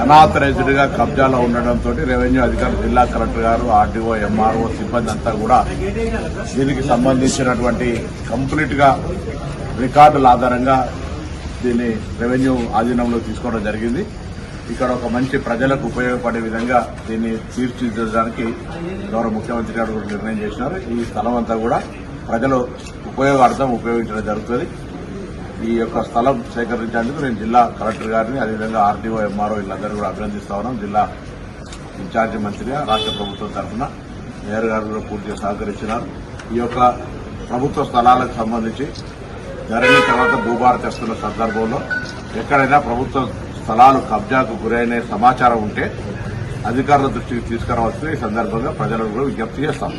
Unauthorised గా కబ్జాలో ఉండడంతో revenue అధికారులు, జిల్లా కలెక్టర్ గారు, ఆర్డీఓ, ఎంఆర్ఓ సిబ్బంది అంతా కూడా దీనికి సంబంధించినటువంటి కంప్లీట్ గా రికార్డుల ఆధారంగా దీన్ని రెవెన్యూ ఆధీనంలో తీసుకోవడం జరిగింది. ఇక్కడ ఒక మంచి ప్రజలకు ఉపయోగపడే విధంగా దీన్ని తీర్చిదిద్దడానికి గౌరవ ముఖ్యమంత్రి గారు నిర్ణయం చేసినారు. ఈ స్థలం అంతా కూడా ప్రజలు ఉపయోగార్థం ఉపయోగించడం జరుగుతుంది. ఈ యొక్క స్థలం సేకరించేందుకు నేను జిల్లా కలెక్టర్ గారిని, అదేవిధంగా ఆర్డీఓ, ఎంఆర్ఓ వీళ్ళందరూ కూడా అభినందిస్తా ఉన్నాం. జిల్లా ఇన్ఛార్జి మంత్రిగా రాష్ట్ర ప్రభుత్వం తరఫున మేయర్ గారు కూడా పూర్తిగా సహకరించినారు. ఈ యొక్క ప్రభుత్వ స్థలాలకు సంబంధించి ధరణి తర్వాత భూభారతి వస్తున్న సందర్భంలో ఎక్కడైనా ప్రభుత్వ స్థలాలు కబ్జాకు గురైన సమాచారం ఉంటే అధికారుల దృష్టికి తీసుకురావాల్సిన ఈ సందర్భంగా ప్రజలకు కూడా విజ్ఞప్తి చేస్తాం.